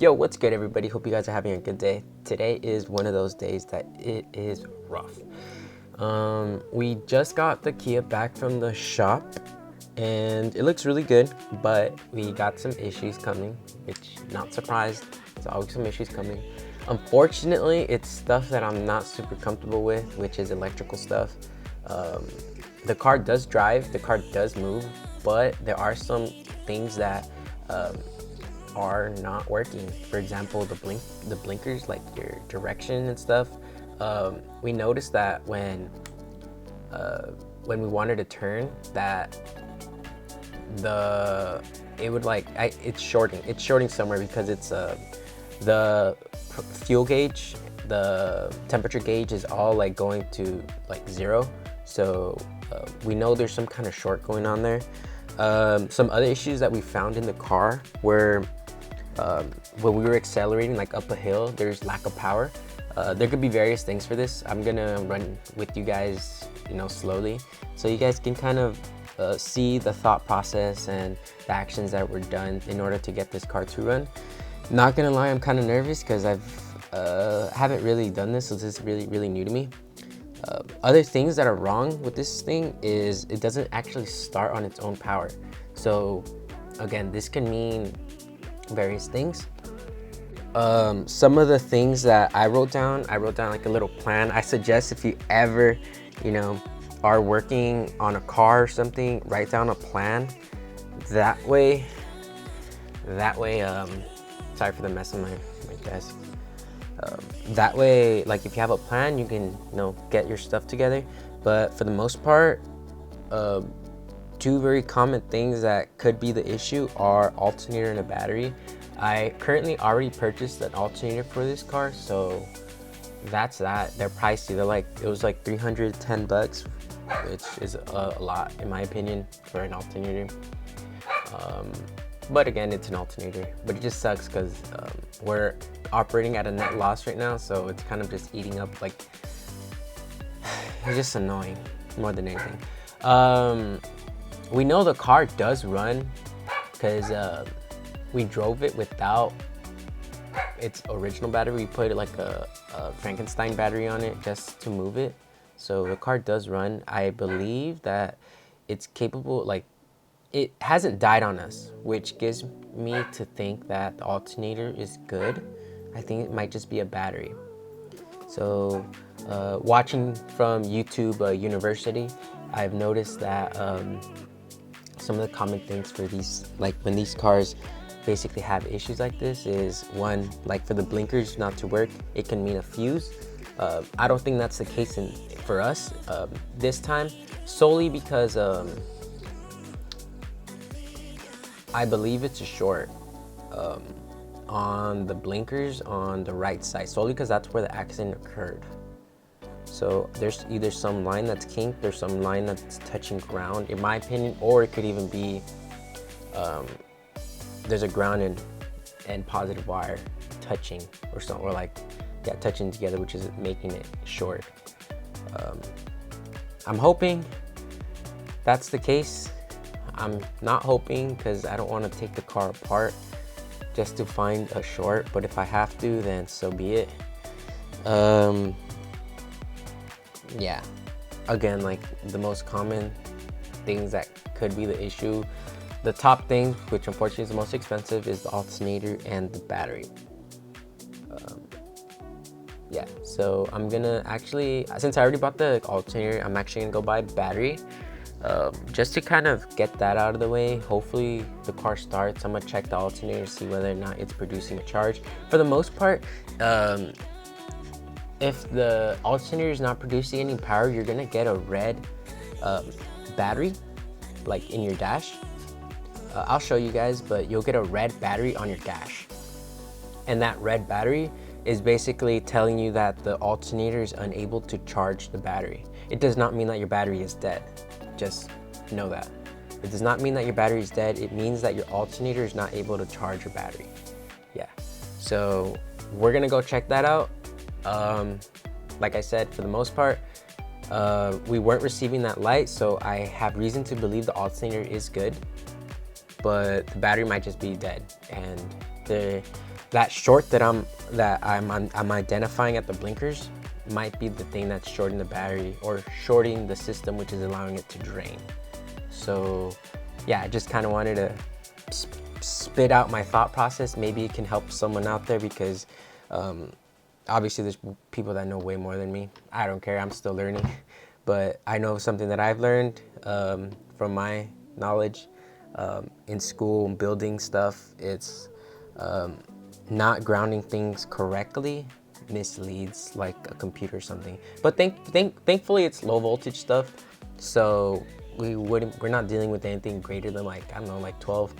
Yo, what's good, everybody? Hope you guys are having a good day. Today is one of those days that it is rough. We just got the Kia back from the shop and it looks really good, but we got some issues coming, which not surprised. There's always some issues coming. Unfortunately, it's stuff that I'm not super comfortable with, which is electrical stuff. The car does drive, the car does move, but there are some things that are not working. For example, the blinkers, like your direction and stuff. We noticed that when we wanted to turn, that it would it's shorting somewhere because it's the fuel gauge, the temperature gauge is all like going to like 0. So we know there's some kind of short going on there. Some other issues that we found in the car were when we were accelerating like up a hill, there's lack of power. There could be various things for this. I'm gonna run with you guys, slowly, so you guys can kind of see the thought process and the actions that were done in order to get this car to run. Not gonna lie, I'm kind of nervous because haven't really done this, so this is really new to me. Other things that are wrong with this thing is it doesn't actually start on its own power. So again, this can mean various things. Some of the things that I wrote down like a little plan. I suggest if you ever are working on a car or something, write down a plan. That way sorry for the mess on my desk. That way, like, if you have a plan, you can get your stuff together. But for the most part, two very common things that could be the issue are alternator and a battery. I currently already purchased an alternator for this car, so that's that. They're pricey. It was like 310 bucks, which is a lot in my opinion for an alternator. But again, it's an alternator, but it just sucks because we're operating at a net loss right now, so it's kind of just eating up, like, it's just annoying more than anything. We know the car does run because we drove it without its original battery. We put like a Frankenstein battery on it just to move it, so the car does run. I believe that it's capable, like, it hasn't died on us, which gives me to think that the alternator is good. I think it might just be a battery. So watching from YouTube University, I've noticed that some of the common things for these, like when these cars basically have issues like this, is one, like for the blinkers not to work, it can mean a fuse. I don't think that's the case for us this time, solely because I believe it's a short on the blinkers on the right side, solely because that's where the accident occurred. So there's either some line that's kinked or some line that's touching ground, in my opinion, or it could even be there's a ground and positive wire touching or something, or touching together, which is making it short. I'm hoping that's the case. I'm not hoping because I don't want to take the car apart just to find a short, but if I have to, then so be it. Yeah, again, like, the most common things that could be the issue, the top thing, which unfortunately is the most expensive, is the alternator and the battery. Yeah, so I'm gonna actually, since I already bought the alternator, I'm actually gonna go buy battery. Just to kind of get that out of the way. Hopefully the car starts. I'm gonna check the alternator, see whether or not it's producing a charge. For the most part, if the alternator is not producing any power, you're gonna get a red battery, like in your dash. I'll show you guys, but you'll get a red battery on your dash, and that red battery is basically telling you that the alternator is unable to charge the battery. It does not mean that your battery is dead. Just know that. It does not mean that your battery is dead. It means that your alternator is not able to charge your battery. Yeah, so we're gonna go check that out. Like I said, for the most part, we weren't receiving that light, so I have reason to believe the alternator is good, but the battery might just be dead. And that short that I'm identifying at the blinkers might be the thing that's shorting the battery or shorting the system, which is allowing it to drain. So yeah, I just kind of wanted to spit out my thought process. Maybe it can help someone out there, because obviously there's people that know way more than me. I don't care, I'm still learning. But I know something that I've learned from my knowledge in school and building stuff. It's not grounding things correctly misleads like a computer or something. But thankfully it's low voltage stuff, so we're not dealing with anything greater than, like, I don't know, like 12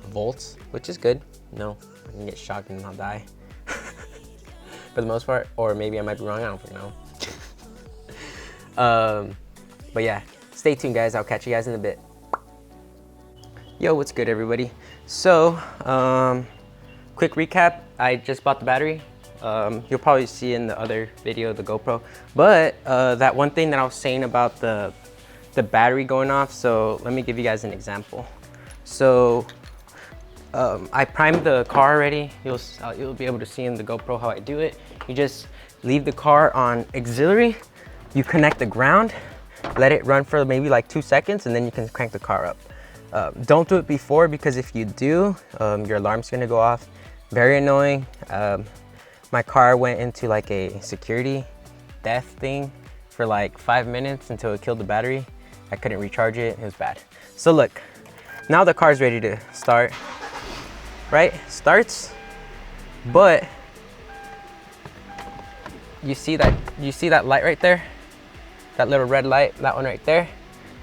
volts, which is good. No, I can get shocked and not die for the most part, or maybe I might be wrong, I don't freaking know. But yeah, stay tuned guys, I'll catch you guys in a bit. Yo, what's good everybody? So quick recap, I just bought the battery. You'll probably see in the other video, the GoPro, but that one thing that I was saying about the battery going off, so let me give you guys an example. So I primed the car already. You'll be able to see in the GoPro how I do it. You just leave the car on auxiliary, you connect the ground, let it run for maybe like 2 seconds, and then you can crank the car up. Don't do it before, because if you do, your alarm's gonna go off. Very annoying. My car went into like a security death thing for like 5 minutes until it killed the battery. I couldn't recharge it, it was bad. So look, now the car's ready to start, right? Starts, but you see that light right there? That little red light, that one right there?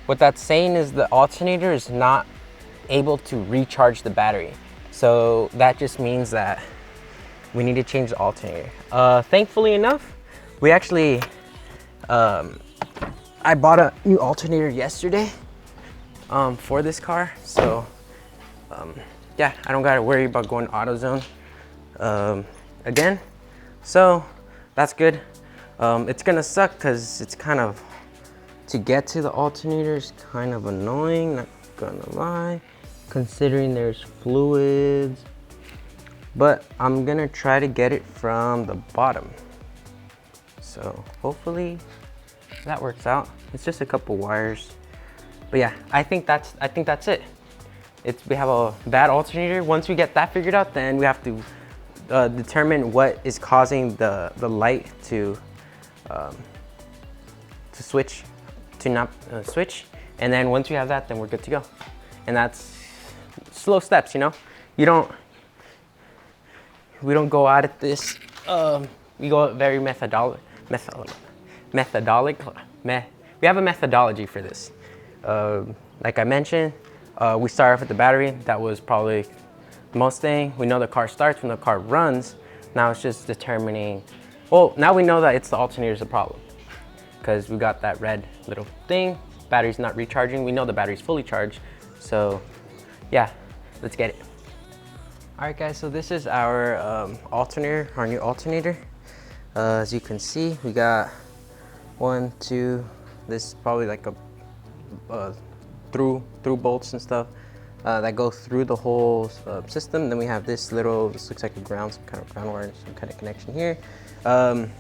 What that's saying is the alternator is not able to recharge the battery. So that just means that we need to change the alternator. Thankfully enough, we actually, I bought a new alternator yesterday for this car. So yeah, I don't gotta worry about going AutoZone again. So that's good. It's gonna suck because it's kind of, to get to the alternator is kind of annoying, not gonna lie, considering there's fluids. But I'm gonna try to get it from the bottom. So hopefully that works out. It's just a couple wires. But yeah, I think that's it. We have a bad alternator. Once we get that figured out, then we have to determine what is causing the light to switch, to not switch. And then once we have that, then we're good to go. And that's slow steps, you know? We don't go out at this. We go very we have a methodology for this. Like I mentioned, we start off with the battery. That was probably the most thing. We know the car starts when the car runs. Now it's just determining, well, now we know that it's the alternator's the problem, because we got that red little thing. Battery's not recharging. We know the battery's fully charged. So yeah, let's get it. All right guys, so this is our alternator, our new alternator. As you can see, we got 1, 2, this is probably like a through bolts and stuff that go through the whole system. Then we have this looks like a ground, some kind of ground wire, some kind of connection here. On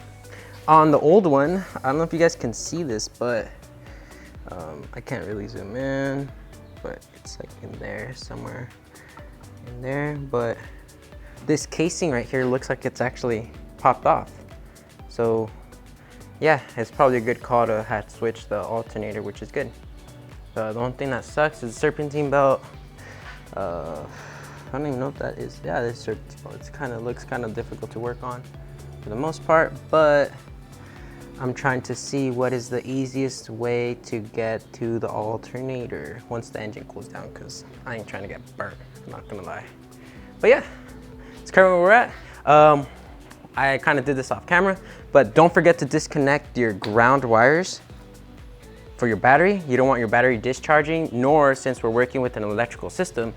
the old one, I don't know if you guys can see this, but I can't really zoom in, but it's like in there somewhere. In there, but this casing right here looks like it's actually popped off. So yeah, it's probably a good call to have to switch the alternator, which is good. The only thing that sucks is the serpentine belt. I don't even know what that is. Yeah, this serpentine belt. It looks kind of difficult to work on for the most part, but I'm trying to see what is the easiest way to get to the alternator once the engine cools down, because I ain't trying to get burnt, I'm not gonna lie. But yeah, it's currently where we're at. I kind of did this off camera, but don't forget to disconnect your ground wires for your battery. You don't want your battery discharging, nor, since we're working with an electrical system,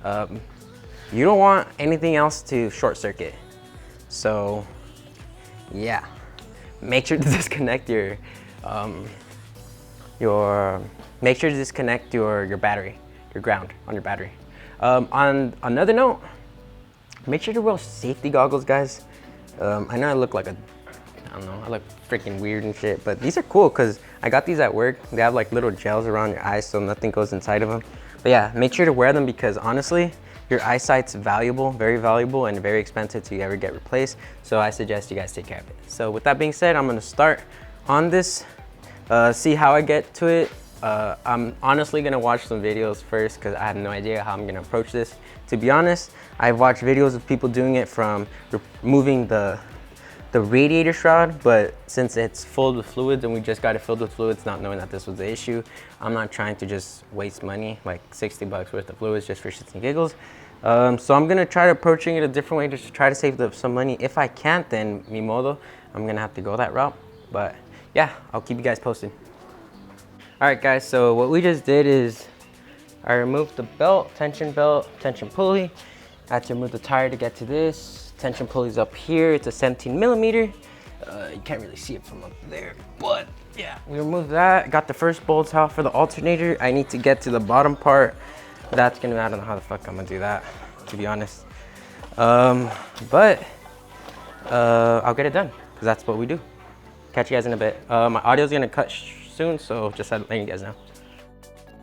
you don't want anything else to short circuit. So yeah, make sure to disconnect your battery, your ground on your battery. On another note, Make sure to wear safety goggles, guys. I know I look like I don't know, I look freaking weird and shit, but these are cool because I got these at work. They have like little gels around your eyes so nothing goes inside of them. But yeah, make sure to wear them because honestly, your eyesight's valuable, very valuable, and very expensive to ever get replaced. So I suggest you guys take care of it. So with that being said, I'm gonna start on this, see how I get to it. I'm honestly gonna watch some videos first because I have no idea how I'm gonna approach this. To be honest, I've watched videos of people doing it from removing the radiator shroud, but since it's filled with fluids and we just got it filled with fluids not knowing that this was the issue, I'm not trying to just waste money, like 60 bucks worth of fluids just for shits and giggles. So I'm gonna try approaching it a different way just to try to save some money. If I can't, then mi modo, I'm gonna have to go that route. But yeah, I'll keep you guys posted. All right guys, so what we just did is I removed the belt, tension pulley. I had to remove the tire to get to this. Tension pulley's up here. It's a 17 millimeter. You can't really see it from up there, but yeah, we removed that. Got the first bolts out for the alternator. I need to get to the bottom part. That's gonna, I don't know how the fuck I'm gonna do that, to be honest. But I'll get it done, because that's what we do. Catch you guys in a bit. My audio's gonna cut soon, so just letting you guys know.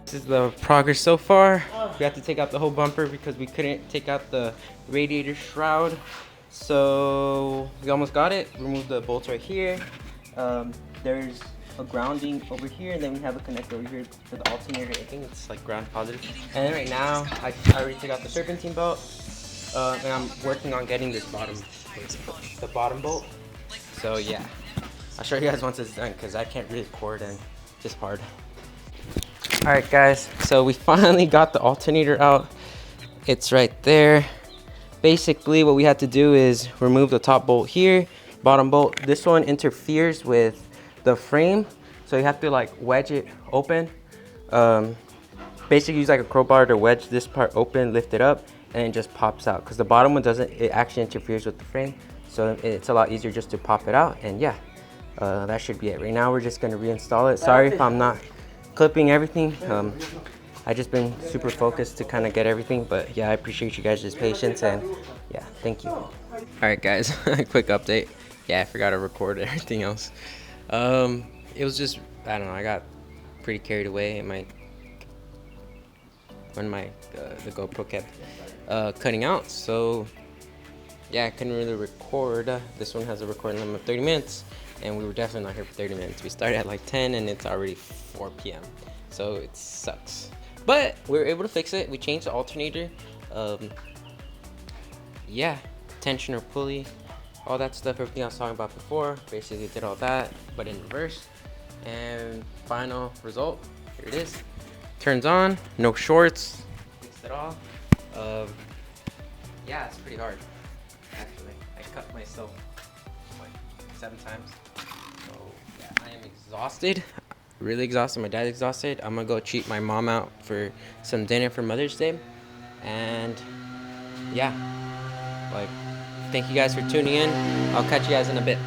This is the progress so far. We have to take out the whole bumper because we couldn't take out the radiator shroud. So we almost got it. Remove the bolts right here. There's a grounding over here, and then we have a connector over here for the alternator. I think it's like ground positive. And then right now, I already took out the serpentine belt, and I'm working on getting this the bottom bolt. So yeah, I'll show you guys once it's done because I can't record and it's just hard. All right guys, so we finally got the alternator out. It's right there. Basically what we had to do is remove the top bolt here, bottom bolt. This one interferes with the frame, so you have to like wedge it open. Basically use like a crowbar to wedge this part open, lift it up, and it just pops out. Because the bottom one doesn't, it actually interferes with the frame, so it's a lot easier just to pop it out. And yeah, that should be it. Right now we're just gonna reinstall it. Sorry if I'm not clipping everything. I just been super focused to kind of get everything, but yeah, I appreciate you guys' patience, and yeah, thank you. All right guys, quick update. Yeah, I forgot to record everything else. It was just, I don't know, I got pretty carried away when the GoPro kept cutting out, so yeah, I couldn't really record. This one has a recording limit of 30 minutes, and we were definitely not here for 30 minutes. We started at like 10 and it's already 4 p.m. So it sucks. But we were able to fix it. We changed the alternator. Yeah, tensioner pulley, all that stuff, everything I was talking about before. Basically did all that, but in reverse. And final result, here it is. Turns on, no shorts, fixed it all. Yeah, it's pretty hard. Actually, I cut myself like 7 times. So yeah, I am exhausted. Really exhausted. My dad's exhausted. I'm gonna go treat my mom out for some dinner for Mother's Day. And yeah, like, thank you guys for tuning in. I'll catch you guys in a bit.